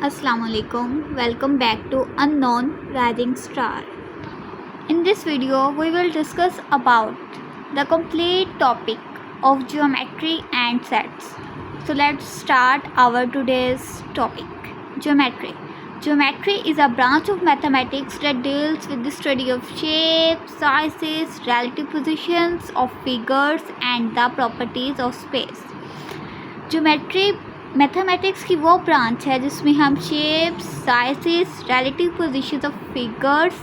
Assalamualaikum. Welcome back to Unknown Rising Star. In this video, we will discuss about the complete topic of geometry and sets. So let's start our today's topic. Geometry. Geometry is a branch of mathematics that deals with the study of shapes, sizes, relative positions of figures and the properties of space. Geometry mathematics की वो branch है जिसमें हम shapes, sizes, relative positions of figures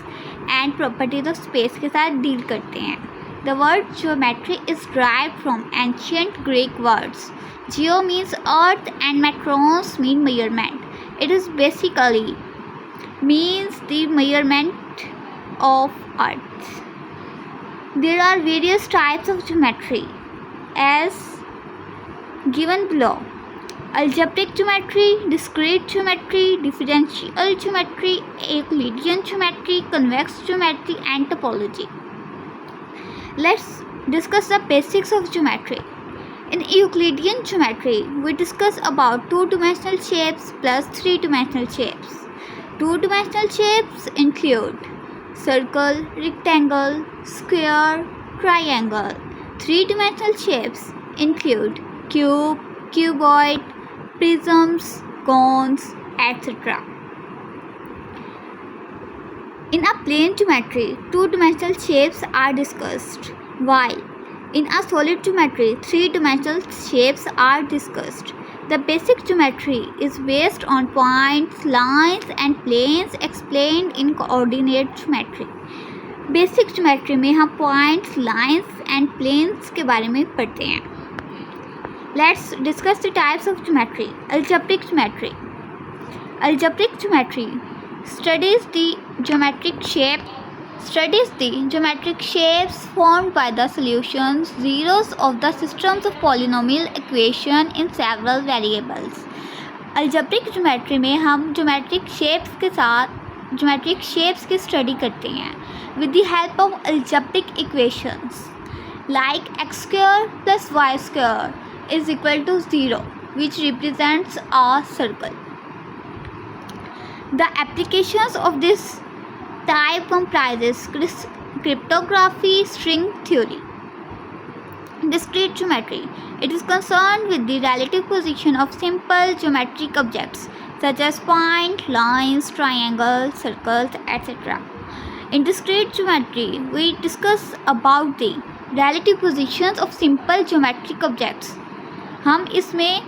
and properties of space के साथ deal करते हैं. The word geometry is derived from ancient Greek words. Jio means earth and metros mean measurement. It is basically means the measurement of earth. There are various types of geometry as given below: algebraic geometry, discrete geometry, differential geometry, Euclidean geometry, convex geometry and topology. Let's discuss the basics of geometry. In Euclidean geometry, we discuss about two-dimensional shapes plus three-dimensional shapes. Two-dimensional shapes include circle, rectangle, square, triangle. Three-dimensional shapes include cube, cuboid, prisms, cones, etc. In a plane geometry, two-dimensional shapes are discussed, while in a solid geometry, three-dimensional shapes are discussed. The basic geometry is based on points, lines and planes explained in coordinate geometry. Basic geometry में हम points, lines and planes के बारे में पढ़ते हैं. Let's discuss the types of geometry. Algebraic geometry. Algebraic geometry studies the geometric shapes formed by the solutions zeros of the systems of polynomial equation in several variables. Algebraic geometry में हम geometric shapes की study करते हैं with the help of algebraic equations like x square plus y square is equal to 0, which represents a circle. The applications of this type comprises cryptography, string theory. Discrete geometry. It is concerned with the relative position of simple geometric objects such as points, lines, triangles, circles, etc. In discrete geometry, we discuss about the relative positions of simple geometric objects. हम इसमें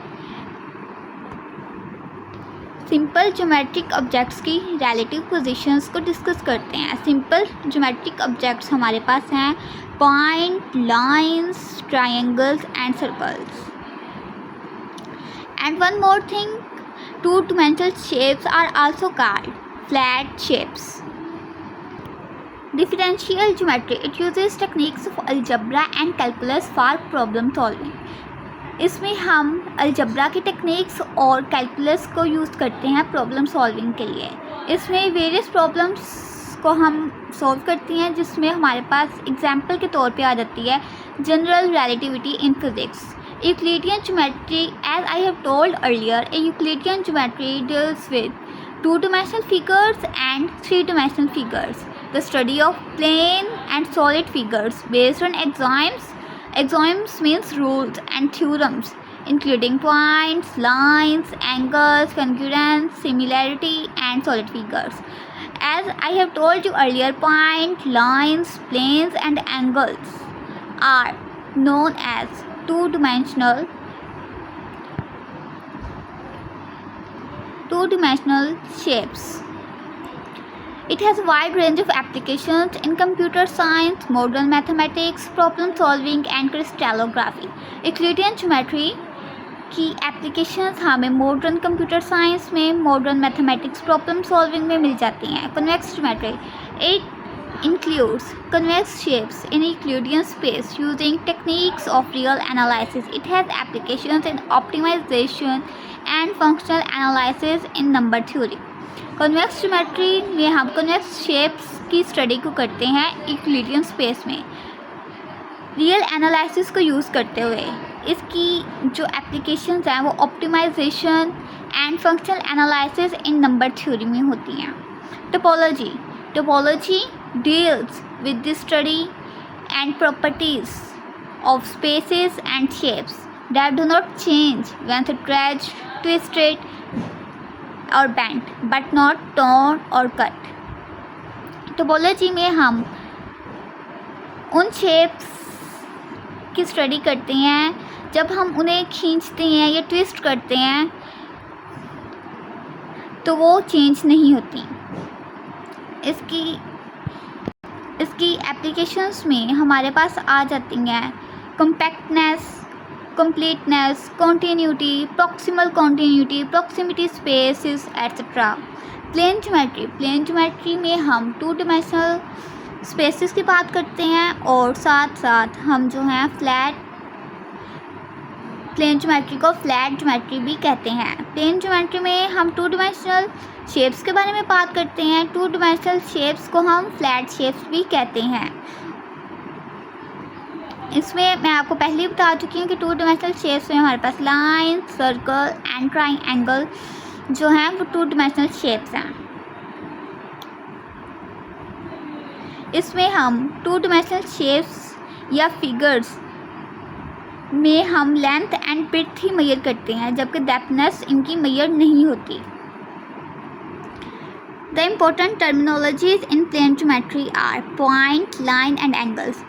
simple geometric objects की relative positions को discuss करते हैं. Simple geometric objects हमारे पास हैं point, lines, triangles and circles. And one more thing, two dimensional shapes are also called flat shapes. Differential geometry. It uses techniques of algebra and calculus for problem solving. इसमें हम अलजब्रा की techniques और calculus को use करते हैं problem solving के लिए. इसमें वेरियस प्रॉब्लम्स को हम सॉल्व करती हैं जिसमें हमारे पास एग्जांपल के तौर पे आ जाती है general relativity in physics. Euclidean geometry, as I have told earlier, a Euclidean geometry deals with two-dimensional figures and three-dimensional figures. The study of plane and solid figures based on axioms. Axioms means rules and theorems including points, lines, angles, congruence, similarity and solid figures. As I have told you earlier, point, lines, planes and angles are known as two-dimensional shapes. It has a wide range of applications in computer science, modern mathematics, problem solving and crystallography. Euclidean geometry की applications हमें modern computer science में, modern mathematics, problem solving में मिल जाती हैं. Convex geometry. It includes convex shapes in Euclidean space using techniques of real analysis. It has applications in optimization and functional analysis in number theory. Convex geometry में हम convex shapes की study को करते हैं Euclidean space में real analysis को use करते हुए. इसकी जो एप्लीकेशंस हैं वो optimization and functional analysis in number theory में होती हैं। Topology deals with the study and properties of spaces and shapes that do not change when stretched, twisted or bent, but not torn or cut. Topology में हम उन shapes की study करते हैं, जब हम उन्हें खींचते हैं या ट्विस्ट करते हैं तो वो चेंज नहीं होती। इसकी एप्लीकेशंस में हमारे पास आ जाती हैं compactness, completeness, continuity, proximal continuity, proximity spaces, etc. Plane geometry में हम 2 dimensional स्पेसेस की बात करते हैं और साथ साथ हम जो हैं प्लेन ज्योमेट्री को फ्लैट ज्योमेट्री भी कहते हैं। प्लेन ज्योमेट्री में हम 2 dimensional शेप्स के बारे में बात करते हैं। 2 dimensional शेप्स को हम फ्लैट शेप्स भी कहते हैं। इसमें मैं आपको पहले ही बता चुकी हूँ कि 2 dimensional शेप्स में हमारे पास लाइन, सर्कल एंड ट्राइंगल जो हैं वो 2 dimensional शेप्स हैं। इसमें हम 2 dimensional शेप्स या फिगर्स में हम लेंथ एंड विड्थ ही मेजर करते हैं, जबकि डेप्थनेस इनकी मेजर नहीं होती। The important terminologies in plane geometry are point, line and angles.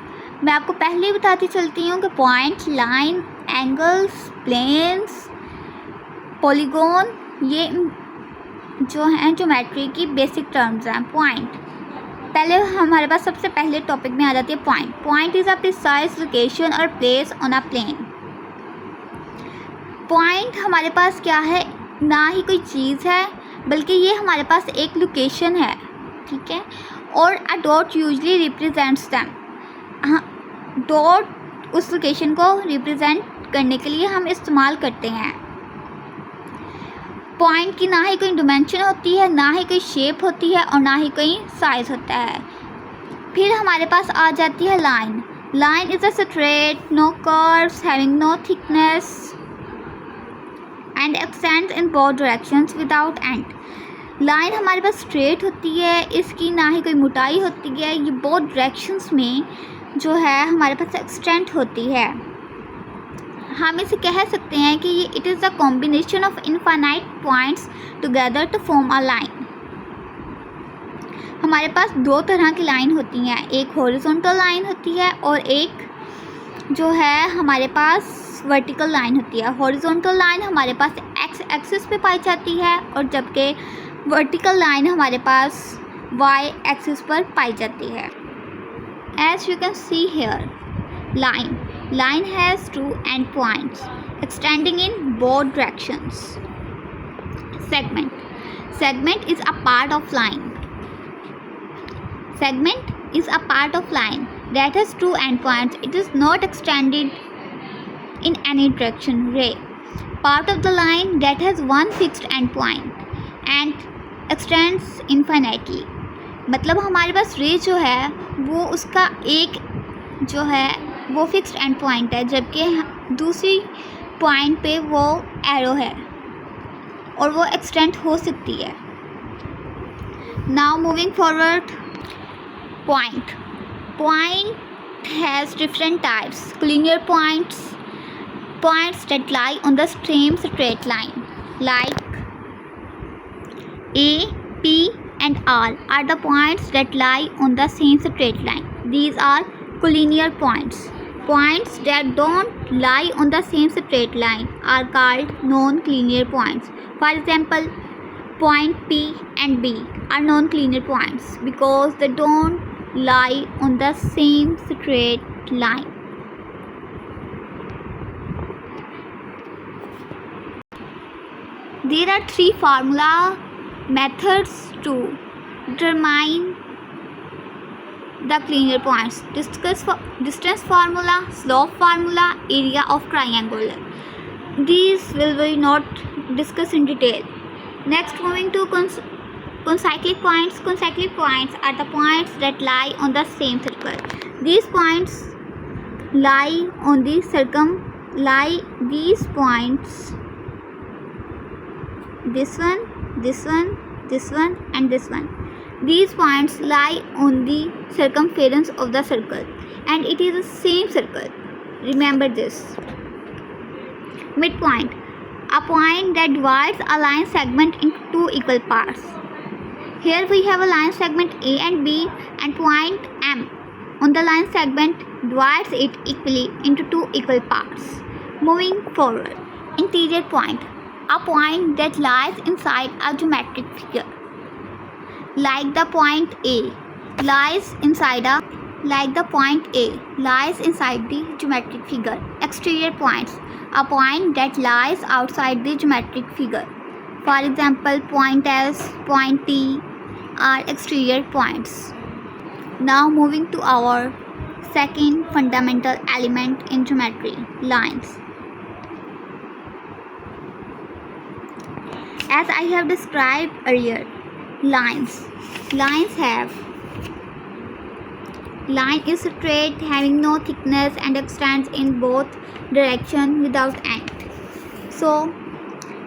मैं आपको पहले ही बताती चलती हूँ कि point, line, angles, planes, polygon ये जो हैं ज्योमेट्री की बेसिक टर्म्स हैं। पॉइंट पहले हमारे पास सबसे पहले टॉपिक में आ जाती है point. Point is a precise location और place on a plane. Point हमारे पास क्या है, ना ही कोई चीज़ है बल्कि ये हमारे पास एक लोकेशन है, ठीक है। और a dot usually represents them. हाँ, डॉट उस लोकेशन को रिप्रेजेंट करने के लिए हम इस्तेमाल करते हैं। पॉइंट की ना ही कोई डिमेंशन होती है, ना ही कोई शेप होती है और ना ही कोई साइज़ होता है। फिर हमारे पास आ जाती है line. Line is a straight, no curves, having no thickness and extends in both directions without end. Line हमारे पास स्ट्रेट होती है, इसकी ना ही कोई मोटाई होती है, ये बोथ डायरेक्शंस में जो है हमारे पास एक्सटेंड होती है। हम इसे कह सकते हैं कि ये it is the combination of infinite points together to form a line. हमारे पास 2 तरह की लाइन होती हैं, एक हॉरिजॉन्टल लाइन होती है और एक जो है हमारे पास वर्टिकल लाइन होती है। हॉरिजॉन्टल लाइन हमारे पास एक्स एक्सिस पे पाई जाती है और जबकि वर्टिकल लाइन हमारे पास वाई एक्सिस पर पाई जाती है। As you can see here, line has 2 endpoints extending in both directions. Segment is a part of line. Segment is a part of line that has 2 endpoints. It is not extended in any direction. Ray, part of the line that has 1 fixed endpoint and extends infinitely. मतलब हमारे पास रे जो है वो उसका एक जो है वो फिक्स्ड एंड पॉइंट है, जबकि दूसरी पॉइंट पे वो एरो है और वो एक्सटेंड हो सकती है। Now moving forward, point has different types. Collinear points that lie on the same straight line like A, P and R are the points that lie on the same straight line. These are collinear points. Points that don't lie on the same straight line are called non-collinear points. For example, point P and B are non-collinear points because they don't lie on the same straight line. There are 3 formula methods to determine the collinear points. Distance formula, slope formula, area of triangle. These will be not discussed in detail. Next, moving to concyclic points. Concyclic points are the points that lie on the same circle. These points lie on the lie these points, this one, this one, this one and this one. These points lie on the circumference of the circle and it is the same circle. Remember this. Midpoint, a point that divides a line segment into two equal parts. Here we have a line segment A and B and point M on the line segment divides it equally into two equal parts. Moving forward, interior point, a point that lies inside a geometric figure. Like the point A lies inside the geometric figure. Exterior points, a point that lies outside the geometric figure. For example, point S, point T are exterior points. Now moving to our second fundamental element in geometry, lines. As I have described earlier, line is straight, having no thickness and extends in both directions without end. So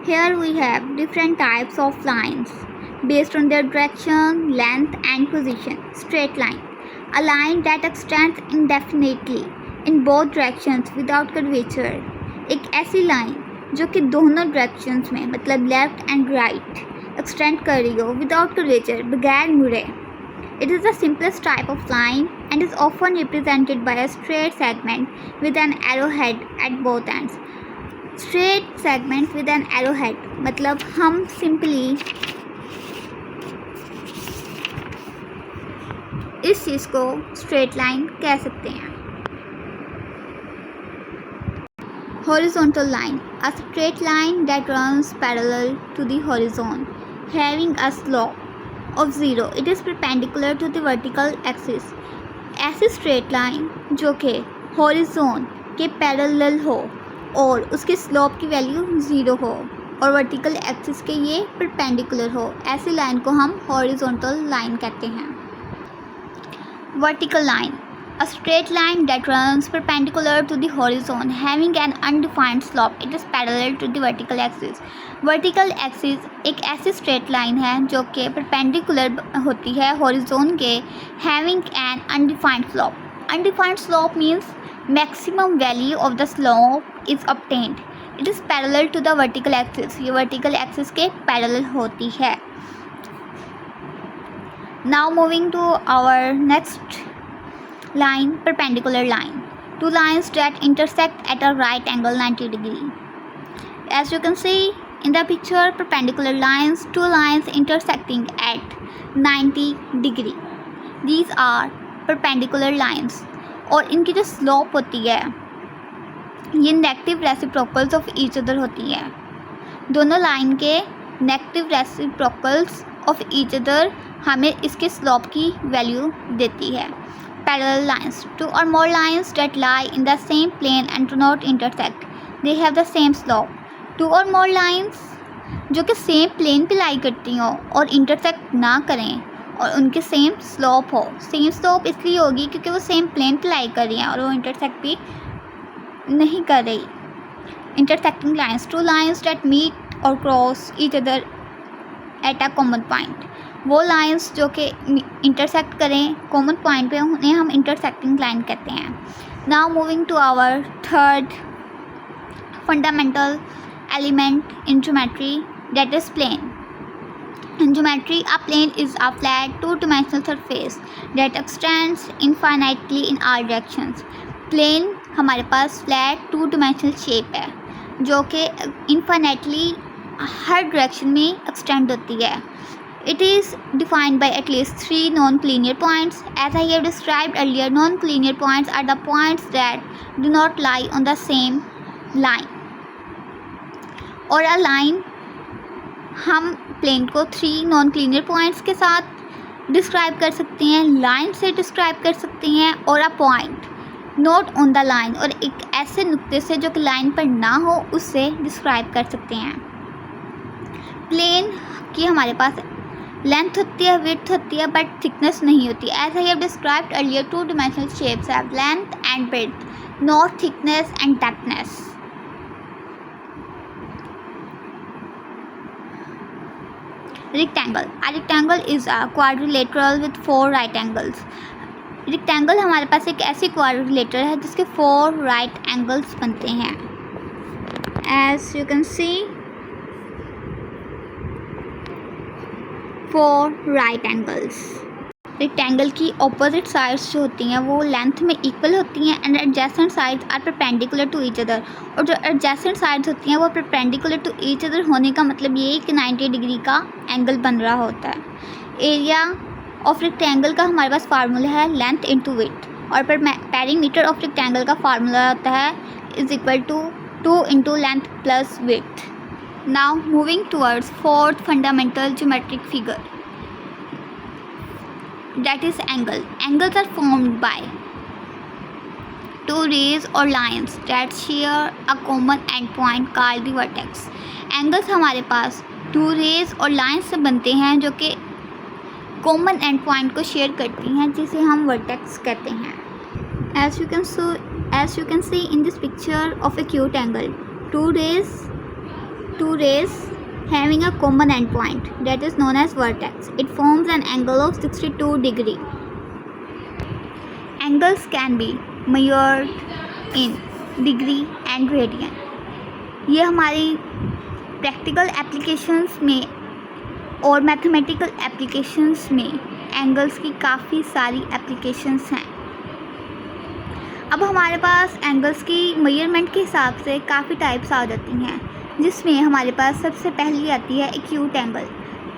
here we have different types of lines based on their direction, length and position. Straight line, a line that extends indefinitely in both directions without curvature. एक ऐसी line जो कि दोनों directions में मतलब left and right extend कर रही हो विदाउट कर्वेचर, बगैर मुड़े. It is the simplest type of line and is often represented by a straight segment with an arrowhead at both ends. Straight segment with an arrowhead मतलब हम simply इस चीज़ को straight line कह सकते हैं. Horizontal line, a straight line that runs parallel to the horizon, having a slope of 0. It is perpendicular to the vertical axis. ऐसी straight line जो कि हॉरिजॉन के पैरेलल हो और उसके स्लोप की वैल्यू 0 हो और वर्टिकल एक्सिस के ये परपेंडिकुलर हो, ऐसी लाइन को हम हॉरिजॉन्टल लाइन कहते हैं. Vertical line, a straight line that runs perpendicular to the horizon having an undefined slope. It is parallel to the vertical axis. Vertical axis एक ऐसी straight line है जो कि perpendicular होती है horizon के, having an undefined slope. Undefined slope means maximum value of the slope is obtained. It is parallel to the vertical axis. ये vertical axis के parallel होती है. Now moving to our next line, perpendicular line. Two lines that intersect at a right angle 90 degree. As you can see in the picture, perpendicular lines, two lines intersecting at 90 degree. These are perpendicular lines. और इनकी जो slope होती है ये negative reciprocals of each other होती है. दोनों line के negative reciprocals of each other हमें इसके स्लोप की वैल्यू देती है. Parallel lines, two or more lines that lie in the same plane and do not intersect. They have the same slope. Two or more lines जो कि same plane पे लाई करती हो और इंटरसेक्ट ना करें और उनके सेम स्लोप हो. सेम स्लोप इसलिए होगी क्योंकि वो सेम प्लेन पे लाई कर रही हैं और वो इंटरसेक्ट भी नहीं कर रही. Intersecting lines, two lines that meet or cross each other at a common point. वो लाइंस जो कि इंटरसेक्ट करें कॉमन पॉइंट पे उन्हें हम इंटरसेक्टिंग लाइन कहते हैं. Now moving to our third fundamental element in geometry, that is plane. In geometry, a plane is a flat two-dimensional surface that extends infinitely in all directions. Plane हमारे पास flat two dimensional shape है जो कि infinitely हर direction में extend होती है. It is defined by at least 3 non-collinear points. As I have described earlier, non-collinear points are the points that do not lie on the same line. और a line हम plane को 3 non-collinear points के साथ describe कर सकते हैं, line से describe कर सकते हैं और a point not on the line और एक ऐसे नुक्ते से जो कि लाइन पर ना हो उससे डिस्क्राइब कर सकते हैं. प्लेन की हमारे पास लेंथ होती है, विड्थ होती है, बट थिकनेस नहीं होती. As I have described earlier, two dimensional shapes have length and width, not thickness and depthness. Rectangle. A rectangle is a quadrilateral with 4 right angles. Rectangle हमारे पास एक ऐसी quadrilateral है जिसके 4 right angles बनते हैं. As you can see, 4 right angles. Rectangle की opposite sides जो होती हैं वो लेंथ में इक्वल होती हैं and adjacent sides are perpendicular to each other. और जो एडजेसेंट साइड्स होती हैं वो परपेंडिकुलर टू ईच अदर होने का मतलब ये है कि 90 डिग्री का एंगल बन रहा होता है. एरिया ऑफ रेक्टेंगल का हमारे पास फार्मूला है लेंथ इनटू विड्थ, और पेरीमीटर ऑफ रेक्टेंगल का फार्मूला होता है is equal to 2 into length plus width. Now moving towards fourth fundamental geometric figure, that is angle. Angles are formed by two rays or lines that share a common endpoint called the vertex. Angles हमारे पास two rays और lines से बनते हैं जो कि common endpoint को share करती हैं जिसे हम vertex कहते हैं. As you can see in this picture of acute angle, two rays having a common endpoint that is known as vertex. It forms an angle of 62 degree. Angles can be measured in degree and radian. ये हमारी practical applications में और mathematical applications में angles की काफ़ी सारी applications हैं. अब हमारे पास एंगल्स की मेजरमेंट के हिसाब से काफ़ी टाइप्स आ जाती हैं, जिसमें हमारे पास सबसे पहली आती है एक्यूट एंगल.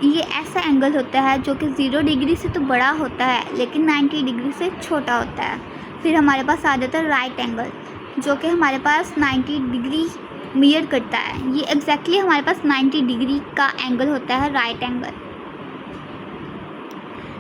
ये ऐसा एंगल होता है जो कि 0 डिग्री से तो बड़ा होता है लेकिन 90 डिग्री से छोटा होता है. फिर हमारे पास आ जाता है राइट एंगल जो कि हमारे पास 90 डिग्री मेजर करता है. ये एग्जैक्टली हमारे पास 90 डिग्री का एंगल होता है राइट एंगल.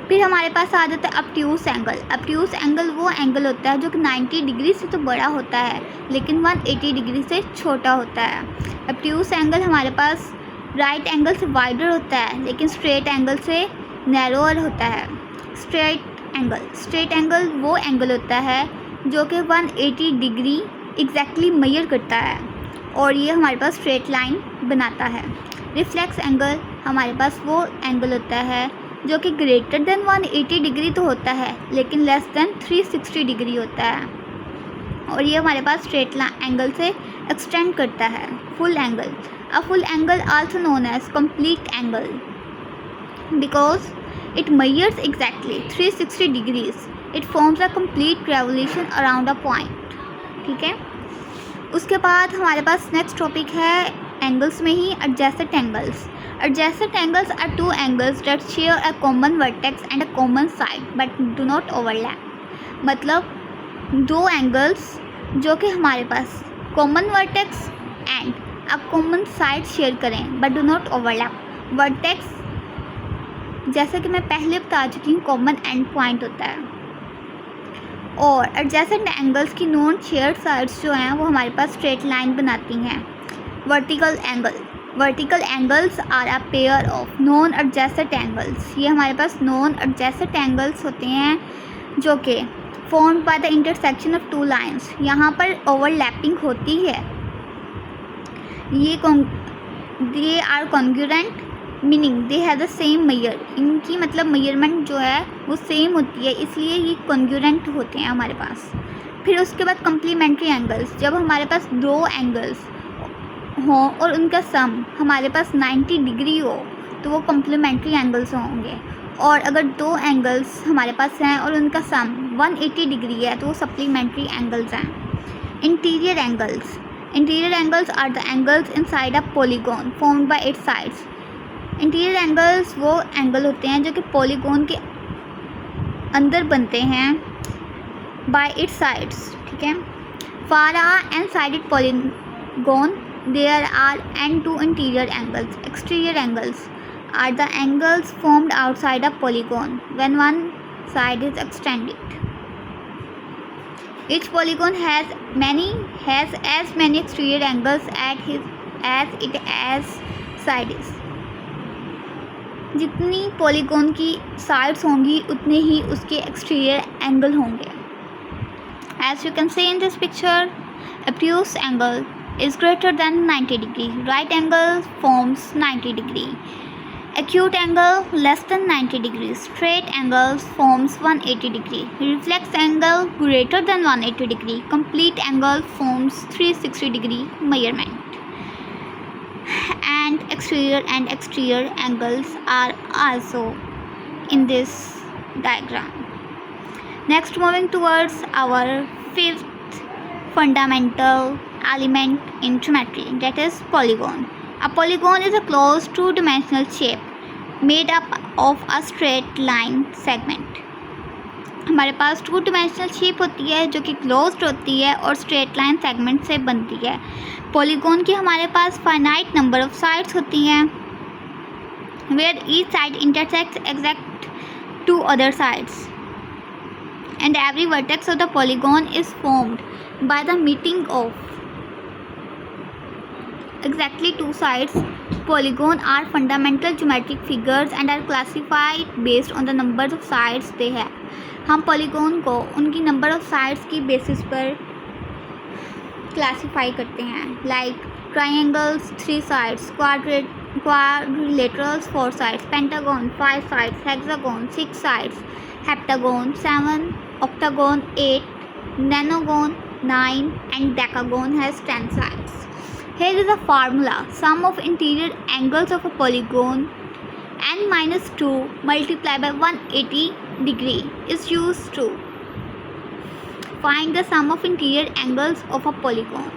फिर हमारे पास आ जाता है ऑब्ट्यूस एंगल. ऑब्ट्यूस एंगल वो एंगल होता है जो कि 90 डिग्री से तो बड़ा होता है लेकिन 180 डिग्री से छोटा होता है. ऑब्ट्यूस एंगल हमारे पास राइट एंगल से वाइडर होता है लेकिन स्ट्रेट एंगल से नैरोअर होता है. स्ट्रेट एंगल वो एंगल होता है जो कि 180 डिग्री एग्जैक्टली मेजर करता है और ये हमारे पास स्ट्रेट लाइन बनाता है. रिफ्लेक्स एंगल हमारे पास वो एंगल होता है जो कि ग्रेटर देन 180 डिग्री तो होता है लेकिन लेस देन 360 डिग्री होता है और ये हमारे पास स्ट्रेट एंगल से एक्सटेंड करता है. Full angle. A full angle also known as complete angle because it measures exactly 360 degrees. It forms a complete revolution around a point. ठीक है. उसके बाद हमारे पास नेक्स्ट टॉपिक है एंगल्स में ही adjacent angles. Adjacent angles are two angles that share a common vertex and a common side but do not overlap. मतलब दो एंगल्स जो कि हमारे पास common vertex and a common side share करें but do not overlap. vertex जैसे कि मैं पहले बता चुकी हूँ common end point होता है और adjacent angles की नॉन शेयर्ड साइड्स जो हैं वो हमारे पास स्ट्रेट लाइन बनाती हैं. Vertical angles are a pair of non adjacent angles. ये हमारे पास नॉन एडजेसेंट एंगल्स होते हैं जो कि formed by the intersection of two lines. यहाँ पर ओवरलैपिंग होती है. ये are congruent meaning they have the same measure. इनकी मतलब मेजरमेंट जो है वो सेम होती है इसलिए ये कॉन्ग्रुएंट होते हैं हमारे पास. फिर उसके बाद कम्प्लीमेंट्री एंगल्स. जब हमारे पास दो एंगल्स हो और उनका सम हमारे पास 90 डिग्री हो तो वो कम्प्लीमेंट्री एंगल्स होंगे और अगर दो एंगल्स हमारे पास हैं और उनका सम 180 डिग्री है तो वो सप्लीमेंट्री एंगल्स हैं. Interior angles are the angles inside a polygon formed by its sides. Interior angles वो एंगल होते हैं जो कि पॉलीगॉन के अंदर बनते हैं बाय इट्स साइड्स. ठीक है. For a N-sided polygon there are two interior angles. Exterior angles are the angles formed outside a polygon when one side is extended. Each polygon has as many exterior angles as it has sides. जितनी polygon की sides होंगी उतने ही उसके exterior angle होंगे. As you can see in this picture, obtuse angle is greater than 90 degree. Right angle forms 90 degree. Acute angle less than 90 degrees. Straight angle forms 180 degree. Reflex angle greater than 180 degree. Complete angle forms 360 degree measurement. And exterior angles are also in this diagram. Next, moving towards our fifth fundamental element in geometry, that is polygon. A polygon is a closed two-dimensional shape made up of a straight line segment. हमारे पास two dimensional shape होती है जो कि closed होती है और straight line segment से बनती है. पॉलीगॉन की हमारे पास फाइनाइट नंबर ऑफ साइड्स होती हैं where each side intersects exact two other sides and every vertex of the polygon is formed by the meeting of exactly two sides. Polygon are fundamental geometric figures and are classified based on the numbers of sides they have. हम polygon को उनकी number of sides की basis पर classify करते हैं, like triangles 3 sides, quadrilaterals 4 sides, pentagon 5 sides, hexagon 6 sides, heptagon 7, octagon 8, nonagon 9 and decagon has 10 sides. Here is a formula. Sum of interior angles of a polygon n minus 2 multiplied by 180 degree is used to find the sum of interior angles of a polygon.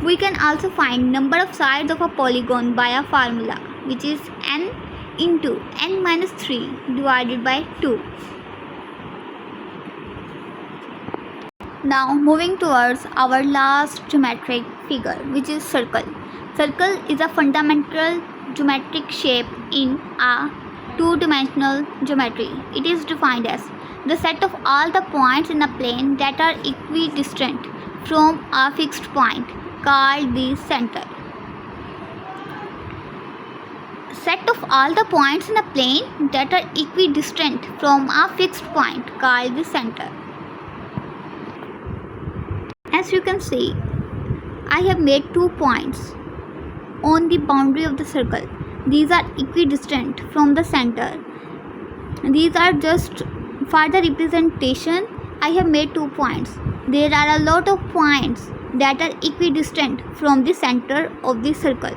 We can also find number of sides of a polygon by a formula which is n into n minus 3 divided by 2. Now moving towards our last geometric figure, which is circle. Circle is a fundamental geometric shape in a two-dimensional geometry. It is defined as the set of all the points in a plane that are equidistant from a fixed point called the center. Set of all the points in a plane that are equidistant from a fixed point called the center. As you can see, I have made 2 points on the boundary of the circle. These are equidistant from the center. These are just for the representation. I have made 2 points. There are a lot of points that are equidistant from the center of the circle.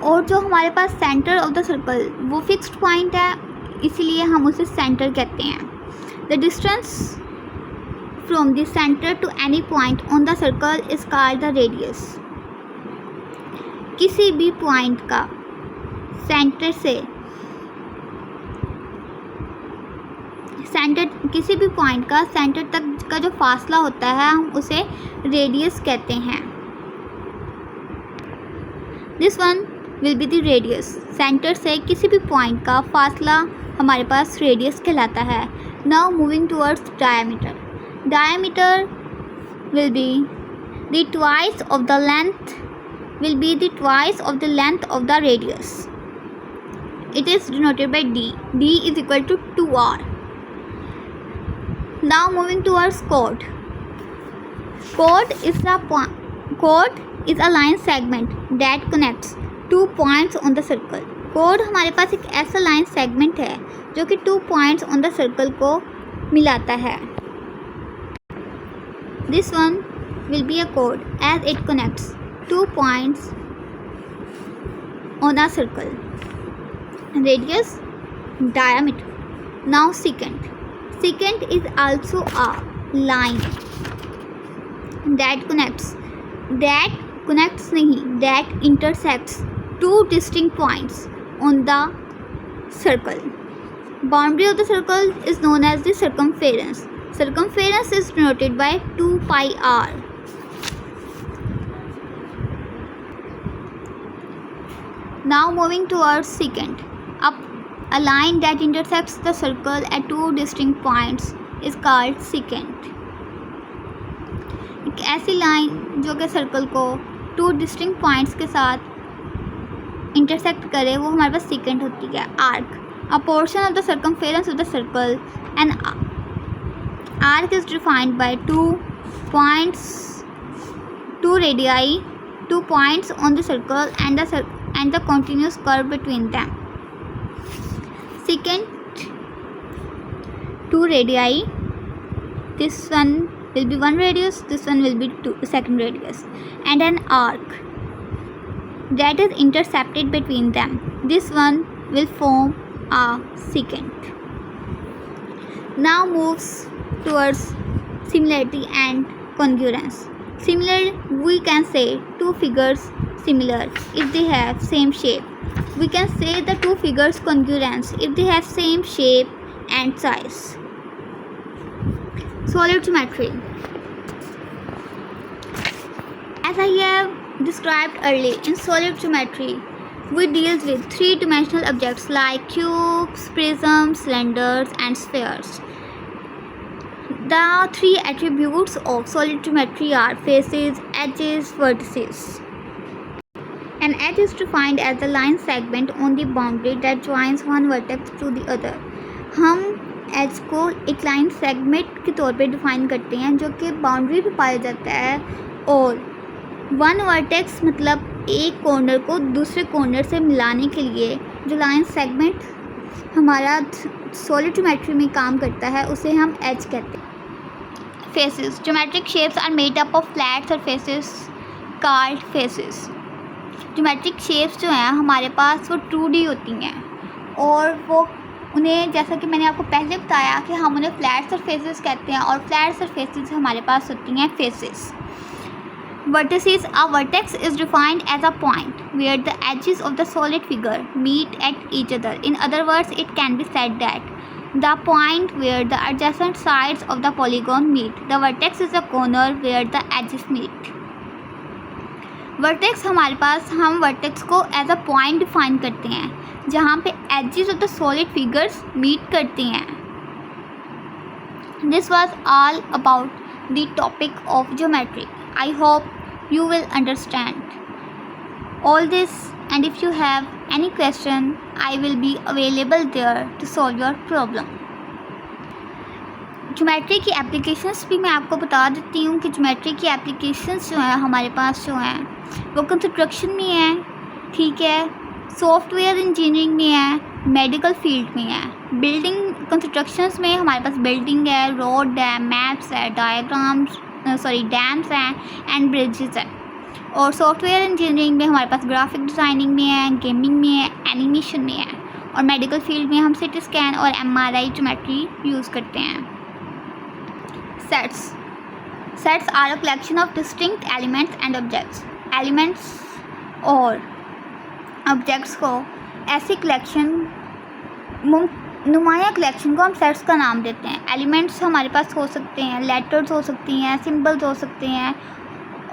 और जो हमारे पास centre of the circle वो fixed point है, इसीलिए हम उसे centre कहते हैं. The distance from the center to any point on the circle is called the radius. किसी भी पॉइंट का सेंटर तक का जो फासला होता है हम उसे रेडियस कहते हैं. This one will be the radius. Centre से किसी भी पॉइंट का फासला हमारे पास रेडियस कहलाता है. Now moving towards diameter. Diameter will be the twice of the length of the radius. It is denoted by d. D is equal to 2r. Now moving towards chord. Chord is a line segment that connects 2 points on the circle. Code हमारे पास एक ऐसा line segment है जो कि 2 points on the circle को मिलाता है. This one will be a कोड as it connects 2 points on a circle. Radius, diameter. Now secant. Secant is also a line that intersects 2 distinct points on the circle. Boundary of the circle is known as the circumference. Circumference is denoted by 2 pi r. Now moving towards secant. A line that intersects the circle at 2 distinct points is called secant. एक ऐसी line जो कि circle को 2 distinct points के साथ intersect करे वो हमारे पास सेकेंड होती है. Arc, a portion of the circumference of the circle. An arc is defined by 2 points, 2 radii 2 points on the circle and the continuous curve between them. Second, 2 radii. This one will be one radius, this one will be second radius, and an arc that is intercepted between them. This one will form a secant. Now moves towards similarity and congruence. Similar, we can say two figures similar if they have same shape. We can say the two figures congruence if they have same shape and size. Solid geometry. As I have described earlier, in solid geometry, we deal with three-dimensional objects like cubes, prisms, cylinders, and spheres. The three attributes of solid geometry are faces, edges, vertices. An edge is defined as the line segment on the boundary that joins one vertex to the other. हम as को एक line segment के तौर पे define करते हैं जो कि बाउंड्री पे पाया जाता है, और वन वर्टेक्स मतलब एक कॉर्नर को दूसरे कॉर्नर से मिलाने के लिए जो लाइन सेगमेंट हमारा सॉलिड ज्योमेट्री में काम करता है उसे हम एज कहते हैं. Faces. Geometric shapes are made up of flat surfaces called faces. Geometric shapes जो हैं हमारे पास वो 2D होती हैं, और वो उन्हें जैसा कि मैंने आपको पहले बताया कि हम उन्हें फ्लैट सरफेसेस कहते हैं, और फ्लैट सरफेसेस हमारे पास होती हैं faces. Vertices. A vertex is defined as a point where the edges of the solid figure meet at each other. In other words, it can be said that the point where the adjacent sides of the polygon meet. The vertex is a corner where the edges meet. Vertex हमारे पास, हम vertex को as a point define करते हैं जहाँ पे edges of the solid figures meet करती हैं. This was all about the topic of geometry. I hope you will understand all this, and if you have any question I will be available there to solve your problem. Geometry की applications भी मैं आपको बता देती हूँ कि geometry की applications जो हैं हमारे पास जो हैं वो कंस्ट्रक्शन में है, ठीक है, सॉफ्टवेयर इंजीनियरिंग में है, मेडिकल फील्ड में है. बिल्डिंग कंस्ट्रक्शंस में हमारे पास बिल्डिंग है, रोड है, मैप्स है, डैम्स हैं एंड ब्रिजेस है. और सॉफ्टवेयर इंजीनियरिंग में हमारे पास ग्राफिक डिज़ाइनिंग में है, गेमिंग में है, एनिमेशन में है. और मेडिकल फील्ड में हम CT स्कैन और MRI ज्योमेट्री यूज़ करते हैं. Sets are a collection of distinct elements and objects. Elements और ऑब्जेक्ट्स को ऐसी कलेक्शन, नुमाया कलेक्शन को हम सेट्स का नाम देते हैं. एलिमेंट्स हमारे पास हो सकते हैं, लेटर्स हो सकती हैं, सिंबल्स हो सकते हैं,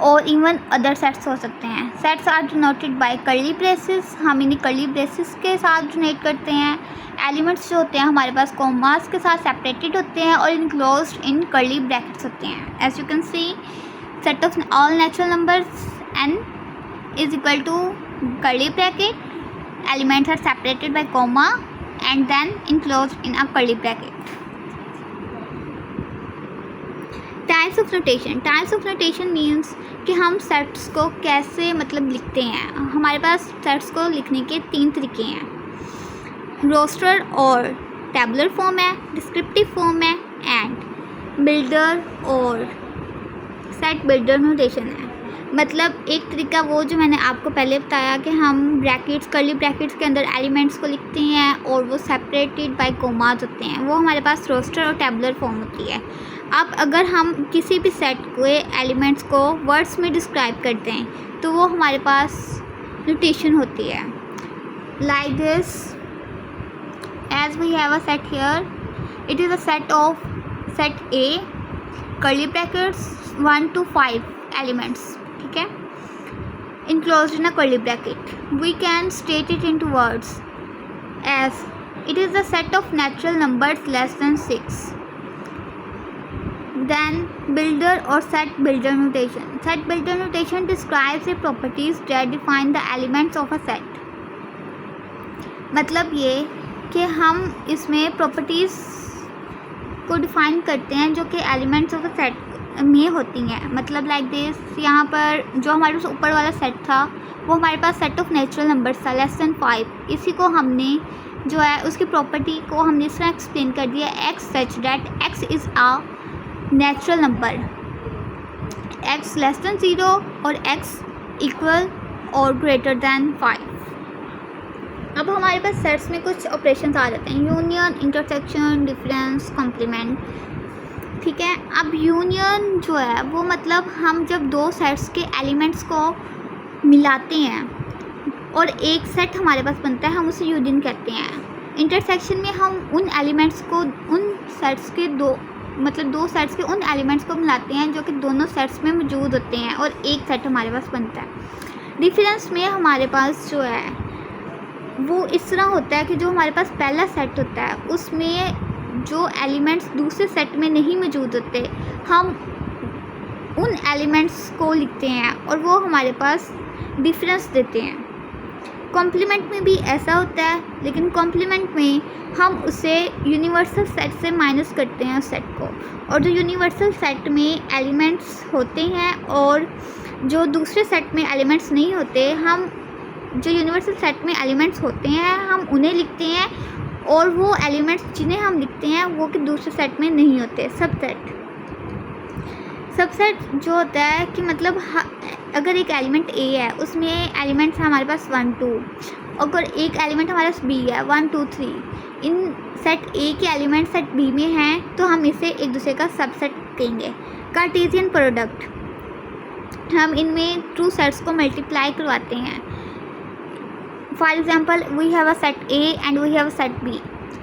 और इवन अदर सेट्स हो सकते हैं. Sets are denoted by curly braces. हम इन्हें कर्ली ब्रेसेस के साथ डिनोट करते हैं. एलिमेंट्स जो होते हैं हमारे पास कॉमास के साथ सेपरेटेड होते हैं और इनक्लोज्ड इन कर्ली ब्रैकेट्स होते हैं. As you can see, set of all natural numbers n is equal to curly bracket. Elements are separated by comma and then enclosed in a curly bracket. Types of notation. Types of notation means कि हम sets को कैसे मतलब लिखते हैं. हमारे पास sets को लिखने के 3 तरीके हैं. रोस्टर और टेबुलर फॉर्म है, डिस्क्रिप्टिव फॉर्म है, एंड बिल्डर और सेट बिल्डर नोटेशन है. मतलब एक तरीका वो जो मैंने आपको पहले बताया कि हम ब्रैकेट्स, कर्ली ब्रैकेट्स के अंदर एलिमेंट्स को लिखते हैं और वो सेपरेटेड बाय कोमास होते हैं, वो हमारे पास रोस्टर और टेबुलर फॉर्म होती है. अब अगर हम किसी भी सेट के एलिमेंट्स को वर्ड्स में डिस्क्राइब करते हैं तो वो हमारे पास नोटेशन होती है. Like this, as we have a set here, it is a set of set A, curly brackets 1 to 5 elements, ठीक है, enclosed in a curly bracket. We can state it into words as it is a set of natural numbers less than 6. Then builder or set builder notation. Set builder notation describes the properties that define the elements of a set. मतलब ये कि हम इसमें properties को define करते हैं जो कि एलिमेंट्स ऑफ अ सेट में होती हैं, मतलब लाइक दिस। यहाँ पर जो हमारे पास ऊपर वाला सेट था वो हमारे पास सेट ऑफ नेचुरल नंबर्स था लेस देन 5। इसी को हमने जो है उसकी प्रॉपर्टी को हमने इस तरह एक्सप्लेन कर दिया, x such that x is a natural number, x less than 0 और एक्स इक्वल और ग्रेटर दैन 5। अब हमारे पास सेट्स में कुछ ऑपरेशंस आ जाते हैं, यूनियन, इंटरसेक्शन, डिफरेंस, कॉम्प्लीमेंट। ठीक है, अब यूनियन जो है वो मतलब हम जब दो सेट्स के एलिमेंट्स को मिलाते हैं और एक सेट हमारे पास बनता है, हम उसे यूनियन कहते हैं। इंटरसेक्शन में हम उन एलिमेंट्स को उन सेट्स के दो सेट्स के उन एलिमेंट्स को मिलाते हैं जो कि दोनों सेट्स में मौजूद होते हैं और एक सेट हमारे पास बनता है। डिफरेंस में हमारे पास जो है वो इस तरह होता है कि जो हमारे पास पहला सेट होता है उसमें जो एलिमेंट्स दूसरे सेट में नहीं मौजूद होते, हम उन एलिमेंट्स को लिखते हैं और वो हमारे पास डिफरेंस देते हैं। कॉम्प्लीमेंट में भी ऐसा होता है, लेकिन कॉम्प्लीमेंट में हम उसे यूनिवर्सल सेट से माइनस करते हैं उस सेट को, और जो यूनिवर्सल सेट में एलिमेंट्स होते हैं और जो दूसरे सेट में एलिमेंट्स नहीं होते, हम जो यूनिवर्सल सेट में एलिमेंट्स होते हैं हम उन्हें लिखते हैं, और वो एलिमेंट्स जिन्हें हम लिखते हैं वो कि दूसरे सेट में नहीं होते। सबसेट जो होता है कि मतलब अगर एक एलिमेंट ए है उसमें एलिमेंट्स हमारे पास 1 2, अगर एक एलिमेंट हमारे पास बी है 1 2 3, इन सेट ए के एलिमेंट सेट बी में हैं तो हम इसे एक दूसरे का सबसेट कहेंगे। कार्टेशियन प्रोडक्ट, हम इनमें ट्रू सेट्स को मल्टीप्लाई करवाते हैं। For example, we have a set A and we have a set B.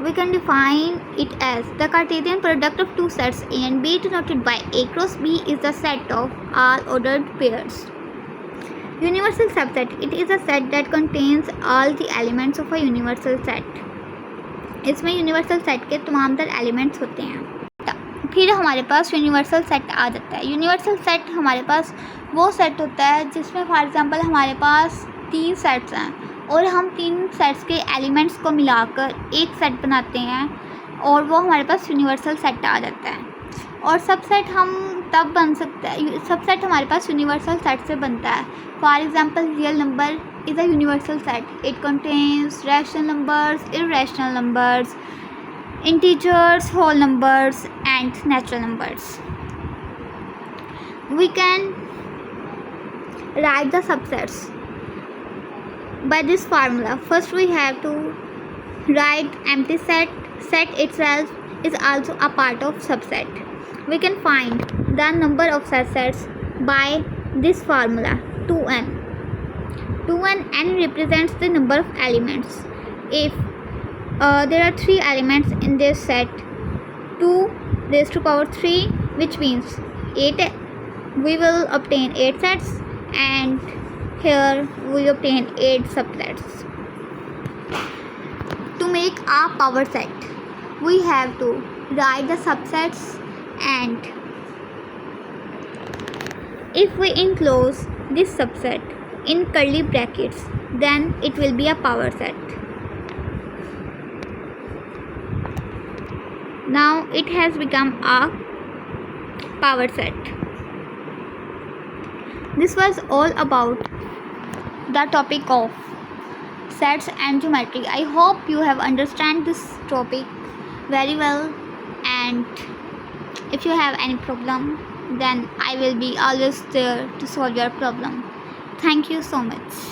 We can define it as the Cartesian product of two sets A and B denoted by A cross B is the set of all ordered pairs. Universal subset, it is a set that contains all the elements of a universal set. इसमें universal set के तमाम तर elements होते हैं। फिर हमारे पास universal set आ जाता है। यूनिवर्सल सेट हमारे पास वो सेट होता है जिसमें फॉर एग्जांपल हमारे पास 3 सेट्स हैं और हम 3 सेट्स के एलिमेंट्स को मिलाकर एक सेट बनाते हैं और वो हमारे पास यूनिवर्सल सेट आ जाता है। और सबसेट हम तब बन सकता है, सबसेट हमारे पास यूनिवर्सल सेट से बनता है। For example real number is a universal set, it contains rational numbers, irrational numbers, integers, whole numbers and natural numbers. We can write the subsets by this formula. First we have to write empty set. Set itself is also a part of subset. We can find the number of subsets by this formula 2n. 2n, n represents the number of elements. If there are 3 elements in this set, 2 raised to power 3, which means 8, we will obtain 8 sets, and here we obtain 8 subsets. To make a power set, we have to write the subsets, and if we enclose this subset in curly brackets, then it will be a power set. Now it has become a power set. This was all about the topic of sets and geometry. I hope you have understand this topic very well, and if you have any problem, then I will be always there to solve your problem. Thank you so much.